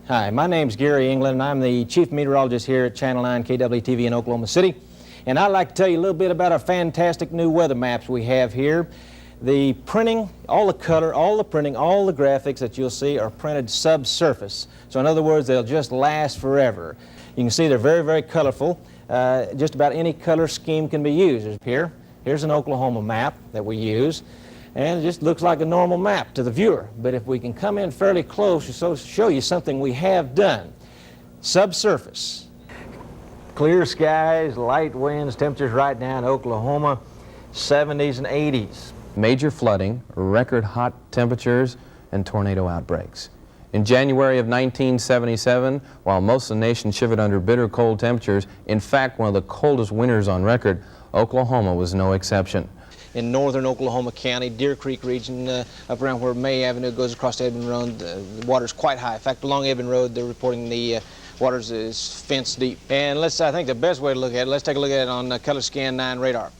Hi, my name's Gary England, and I'm the Chief Meteorologist here at Channel 9 KYTV in Oklahoma City. And I'd like to tell you a little bit about our fantastic new weather maps we have here. The printing, all the color, all the printing, all the graphics that you'll see are printed subsurface. So in other words, they'll just last forever. You can see they're very, very colorful. Just about any color scheme can be used. Here's an Oklahoma map that we use. And it just looks like a normal map to the viewer. But if we can come in fairly close to show you something we have done. Subsurface. Clear skies, light winds, temperatures right now in Oklahoma, 70s and 80s. Major flooding, record hot temperatures, and tornado outbreaks. In January of 1977, while most of the nation shivered under bitter cold temperatures, in fact one of the coldest winters on record, Oklahoma was no exception. In northern Oklahoma County, Deer Creek region, up around where May Avenue goes across to Edmond Road, the water's quite high. In fact, along Edmond Road, they're reporting the waters is fence deep. And I think the best way to look at it, let's take a look at it on Color Scan 9 radar.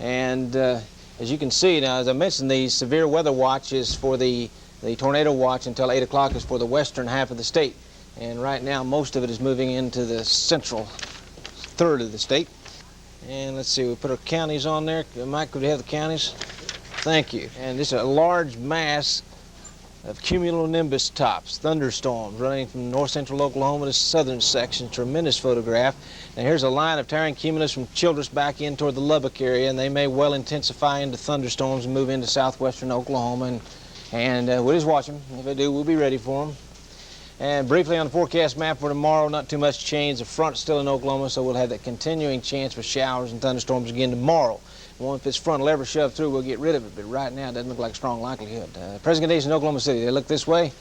And as you can see now, as I mentioned, the severe weather watch is for the tornado watch until 8 o'clock is for the western half of the state. And right now, most of it is moving into the central third of the state. And let's see, we put our counties on there. Mike, could we have the counties? Thank you. And this is a large mass of cumulonimbus tops, thunderstorms running from north central Oklahoma to southern section. Tremendous photograph. Now here's a line of towering cumulus from Childress back in toward the Lubbock area, and they may well intensify into thunderstorms and move into southwestern Oklahoma. And we'll just watch them. If they do, we'll be ready for them. And briefly on the forecast map for tomorrow, not too much change. The front's still in Oklahoma, so we'll have that continuing chance for showers and thunderstorms again tomorrow. Well, if this front will ever shove through, we'll get rid of it, but right now it doesn't look like a strong likelihood. Present conditions in Oklahoma City, they look this way.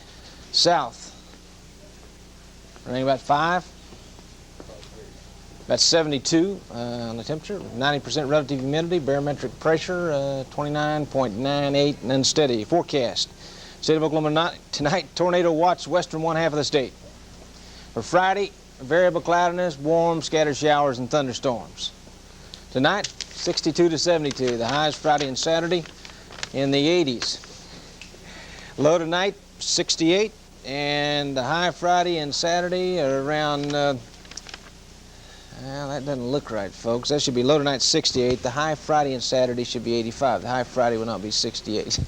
South, running about 5. About 72 on the temperature, 90% relative humidity, barometric pressure, 29.98 and unsteady. Forecast. State of Oklahoma tonight, tornado watch western one half of the state. For Friday, variable cloudiness, warm, scattered showers and thunderstorms. Tonight, 62 to 72. The highs Friday and Saturday in the 80s. Low tonight, 68, and the high Friday and Saturday are around, well, that doesn't look right, folks. That should be low tonight, 68. The high Friday and Saturday should be 85. The high Friday will not be 68.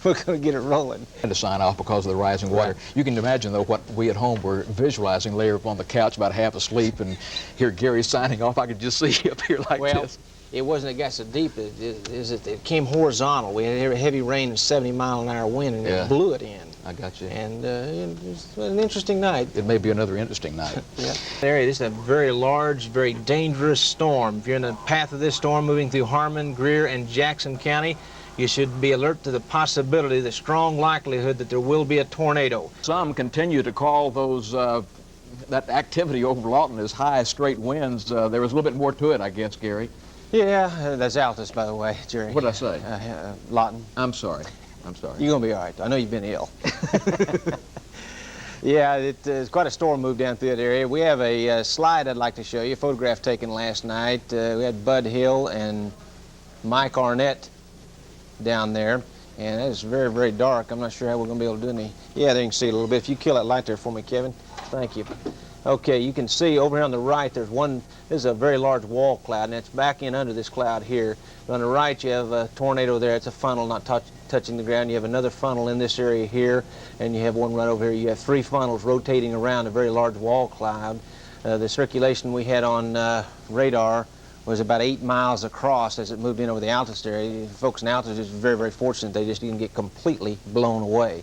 We're going to get it rolling. And to sign off because of the rising water. Right. You can imagine, though, what we at home were visualizing later up on the couch about half asleep and hear Gary signing off. I could just see you up here like this. Well, it wasn't, it got so deep, it came horizontal. We had heavy rain and 70-mile-an-hour wind, and it blew it in. I got you. And it was an interesting night. It may be another interesting night. Yeah. This is a very large, very dangerous storm. If you're in the path of this storm moving through Harmon, Greer, and Jackson County, you should be alert to the possibility, the strong likelihood that there will be a tornado. Some continue to call those that activity over Lawton as high straight winds. There was a little bit more to it, I guess, Gary. Yeah, that's Altus, by the way, Jerry. What did I say? Lawton. I'm sorry. I'm sorry. You're going to be all right. I know you've been ill. Yeah, it's quite a storm moved down through that area. We have a slide I'd like to show you, a photograph taken last night. We had Bud Hill and Mike Arnett down there, and it's very, very dark. I'm not sure how we're going to be able to do any. Yeah, there you can see it a little bit. If you kill that light there for me, Kevin. Thank you. Okay, you can see over here on the right, there's a very large wall cloud, and it's back in under this cloud here. But on the right, you have a tornado there. It's a funnel not touching the ground. You have another funnel in this area here, and you have one right over here. You have 3 funnels rotating around a very large wall cloud. The circulation we had on radar was about 8 miles across as it moved in over the Altus area. Folks in Altus is very, very fortunate they just didn't get completely blown away.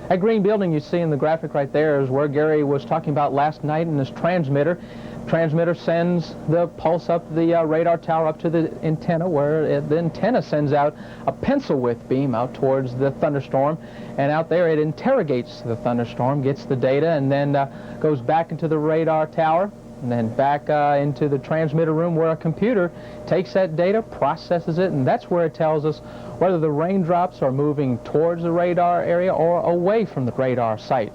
That green building you see in the graphic right there is where Gary was talking about last night in his transmitter. Transmitter sends the pulse up the radar tower up to the antenna, where the antenna sends out a pencil width beam out towards the thunderstorm, and out there it interrogates the thunderstorm, gets the data, and then goes back into the radar tower, and then back into the transmitter room where a computer takes that data, processes it, and that's where it tells us whether the raindrops are moving towards the radar area or away from the radar site.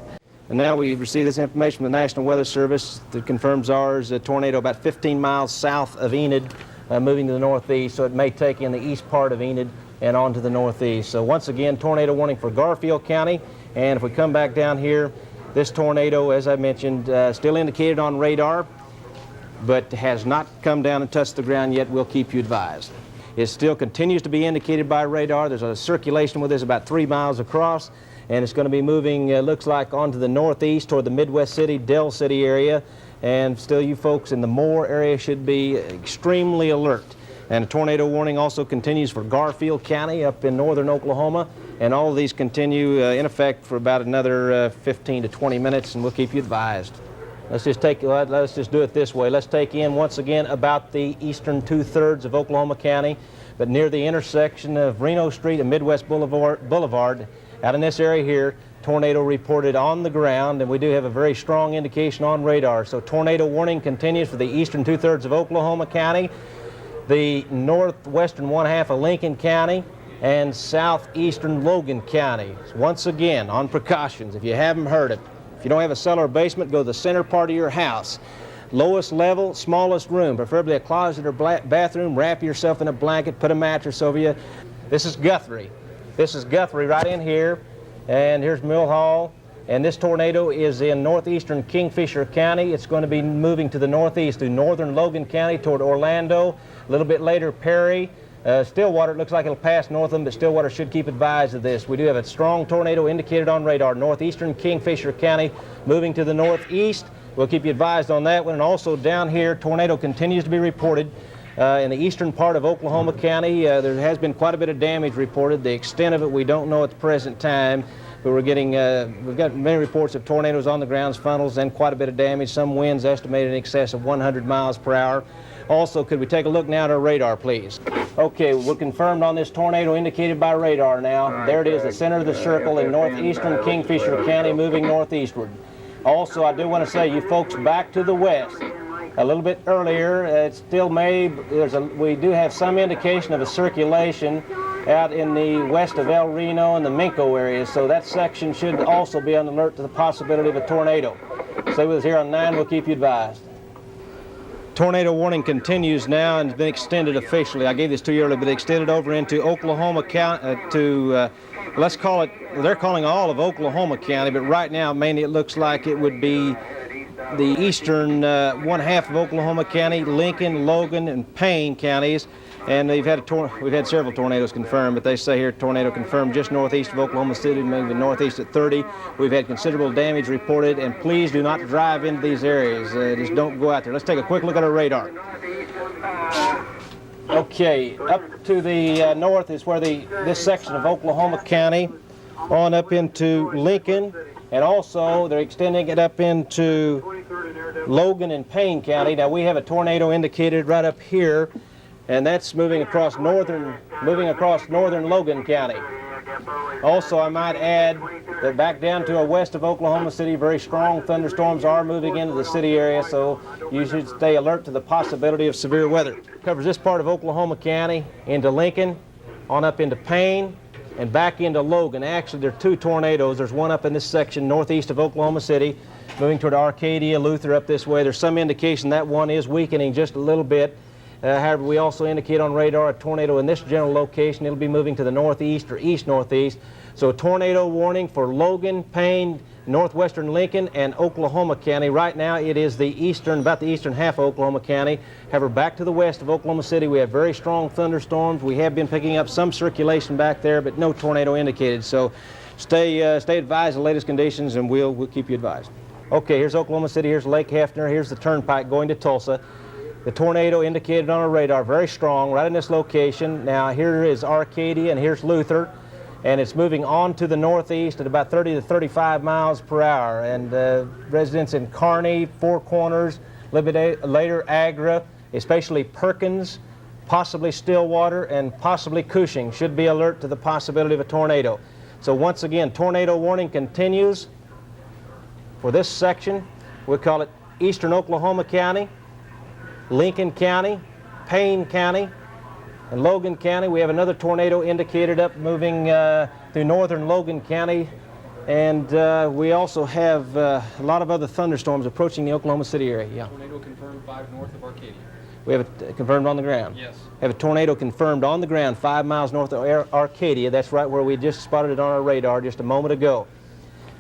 And now we receive this information from the National Weather Service that confirms ours, a tornado about 15 miles south of Enid, moving to the northeast, so it may take in the east part of Enid and on to the northeast. So once again, tornado warning for Garfield County, and if we come back down here, This tornado, as I mentioned, still indicated on radar, but has not come down and touched the ground yet. We'll keep you advised. It still continues to be indicated by radar. There's a circulation with this about 3 miles across, and it's going to be moving, looks like, onto the northeast toward the Midwest City, Dell City area, and still you folks in the Moore area should be extremely alert. And a tornado warning also continues for Garfield County up in northern Oklahoma, and all of these continue in effect for about another 15 to 20 minutes, and we'll keep you advised. Let's just do it this way. Let's take in once again about the eastern 2/3 of Oklahoma County, but near the intersection of Reno Street and Midwest Boulevard, out in this area here, tornado reported on the ground, and we do have a very strong indication on radar. So tornado warning continues for the eastern 2/3 of Oklahoma County, the northwestern 1/2 of Lincoln County, and southeastern Logan County. Once again, on precautions, if you haven't heard it, if you don't have a cellar or basement, go to the center part of your house. Lowest level, smallest room, preferably a closet or bathroom. Wrap yourself in a blanket, put a mattress over you. This is Guthrie. This is Guthrie right in here, and here's Mill Hall. And this tornado is in northeastern Kingfisher County. It's going to be moving to the northeast through northern Logan County toward Orlando. A little bit later, Perry. Stillwater, it looks like it'll pass north of them, but Stillwater should keep advised of this. We do have a strong tornado indicated on radar, northeastern Kingfisher County, moving to the northeast. We'll keep you advised on that one. And also down here, tornado continues to be reported in the eastern part of Oklahoma County. There has been quite a bit of damage reported. The extent of it we don't know at the present time, but we've got many reports of tornadoes on the grounds, funnels, and quite a bit of damage. Some winds estimated in excess of 100 miles per hour. Also, could we take a look now at our radar, please? Okay, we're confirmed on this tornado indicated by radar now. There it is, the center of the circle in northeastern Kingfisher County, moving northeastward. Also, I do want to say, you folks back to the west, a little bit earlier, it still may, we do have some indication of a circulation out in the west of El Reno and the Minco areas, so that section should also be on alert to the possibility of a tornado. Stay with us here on 9, we'll keep you advised. Tornado warning continues now and has been extended officially. I gave this to you earlier, but extended over into Oklahoma County, let's call it, they're calling all of Oklahoma County, but right now mainly it looks like it would be the eastern 1/2 of Oklahoma County, Lincoln, Logan, and Payne counties. And we've had several tornadoes confirmed, but they say here tornado confirmed just northeast of Oklahoma City, maybe northeast at 30. We've had considerable damage reported, and please do not drive into these areas. Just don't go out there. Let's take a quick look at our radar. Okay, up to the north is where this section of Oklahoma County, on up into Lincoln, and also they're extending it up into Logan and Payne County. Now we have a tornado indicated right up here, and that's moving across northern Logan County. Also, I might add that back down to west of Oklahoma City, very strong thunderstorms are moving into the city area, so you should stay alert to the possibility of severe weather. Covers this part of Oklahoma County into Lincoln, on up into Payne, and back into Logan. Actually, there are 2 tornadoes. There's one up in this section northeast of Oklahoma City, moving toward Arcadia, Luther up this way. There's some indication that one is weakening just a little bit. However, we also indicate on radar a tornado in this general location. It'll be moving to the northeast or east-northeast. So a tornado warning for Logan, Payne, northwestern Lincoln, and Oklahoma County. Right now it is about the eastern half of Oklahoma County. However, back to the west of Oklahoma City, we have very strong thunderstorms. We have been picking up some circulation back there, but no tornado indicated. So stay advised of the latest conditions, and we'll keep you advised. Okay, here's Oklahoma City, here's Lake Hefner, here's the turnpike going to Tulsa. The tornado indicated on our radar, very strong, right in this location. Now here is Arcadia and here's Luther, and it's moving on to the northeast at about 30 to 35 miles per hour. And residents in Kearney, Four Corners, a little bit later Agra, especially Perkins, possibly Stillwater, and possibly Cushing should be alert to the possibility of a tornado. So once again, tornado warning continues for this section. We call it eastern Oklahoma County, Lincoln County, Payne County, and Logan County. We have another tornado indicated up moving through northern Logan County, and we also have a lot of other thunderstorms approaching the Oklahoma City area. Yeah. Tornado confirmed 5 north of Arcadia. We have it confirmed on the ground. Yes. Have a tornado confirmed on the ground 5 miles north of Arcadia. That's right where we just spotted it on our radar just a moment ago.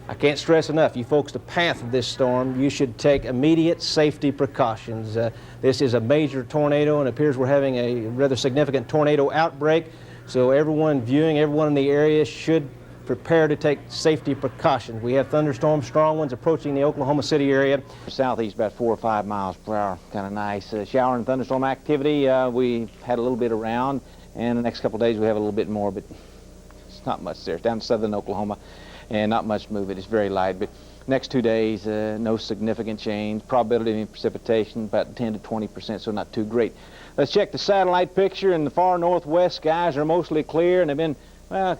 I can't stress enough, you folks, the path of this storm, you should take immediate safety precautions. This is a major tornado, and it appears we're having a rather significant tornado outbreak. So everyone viewing, everyone in the area should prepare to take safety precautions. We have thunderstorms, strong ones approaching the Oklahoma City area. Southeast about 4 or 5 miles per hour, kind of nice. Shower and thunderstorm activity, we had a little bit around, and the next couple of days we have a little bit more, but it's not much there. It's down to southern Oklahoma, and not much movement. It's very light, but next 2 days, no significant change. Probability of any precipitation, about 10 to 20%, so not too great. Let's check the satellite picture. In the far northwest, skies are mostly clear, and they've been, well,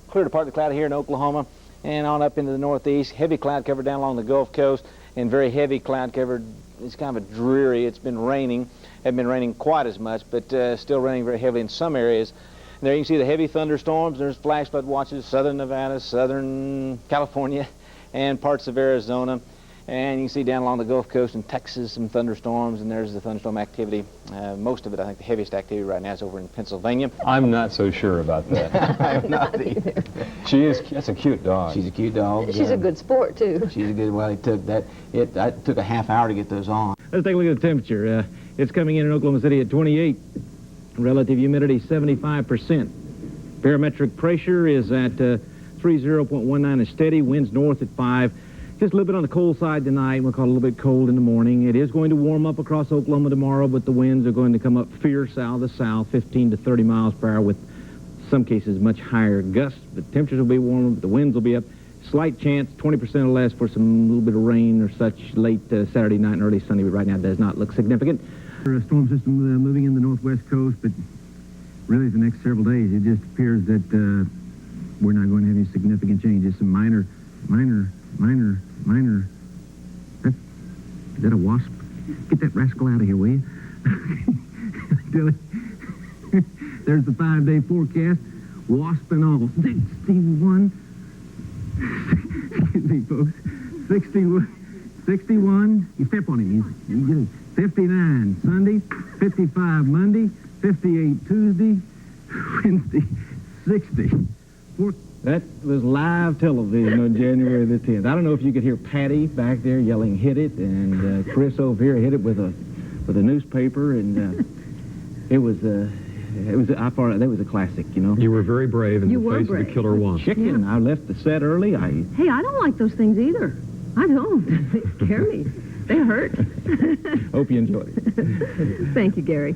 clear to partly cloudy here in Oklahoma, and on up into the northeast. Heavy cloud cover down along the Gulf Coast, and very heavy cloud cover. It's kind of a dreary. It's been raining. Hasn't been raining quite as much, but still raining very heavily in some areas. And there you can see the heavy thunderstorms. There's flash flood watches, southern Nevada, southern California, and parts of Arizona. And you can see down along the Gulf Coast in Texas some thunderstorms, and there's the thunderstorm activity. Most of it, I think the heaviest activity right now is over in Pennsylvania. I'm not so sure about that. I'm not either. That's a cute dog. She's a cute dog. She's a good sport, too. She's a good, well, it took a half hour to get those on. Let's take a look at the temperature. It's coming in Oklahoma City at 28. Relative humidity 75%. Barometric pressure is at 30.19 and steady. Winds north at 5. Just a little bit on the cold side tonight. We'll call it a little bit cold in the morning. It is going to warm up across Oklahoma tomorrow, but the winds are going to come up fierce out of the south, 15 to 30 miles per hour, with some cases much higher gusts. The temperatures will be warmer, but the winds will be up. Slight chance, 20% or less, for some little bit of rain or such late Saturday night and early Sunday, but right now it does not look significant. A storm system moving in the northwest coast, but really the next several days it just appears that we're not going to have any significant changes. Some minor. Is that a wasp? Get that rascal out of here, will you? There's the 5-day forecast. Wasp and all. 61. Excuse me, folks. 61. You step on him. You get him. 59 Sunday. 55 Monday. 58 Tuesday. Wednesday. 60. That was live television on January the 10th. I don't know if you could hear Patty back there yelling, "Hit it," and Chris over here hit it with a newspaper, and that was a classic, you know. You were very brave in the face of the killer wasp. Chicken. Yeah. I left the set early. Hey, I don't like those things either. I don't. They scare me. They hurt. Hope you enjoyed it. Thank you, Gary.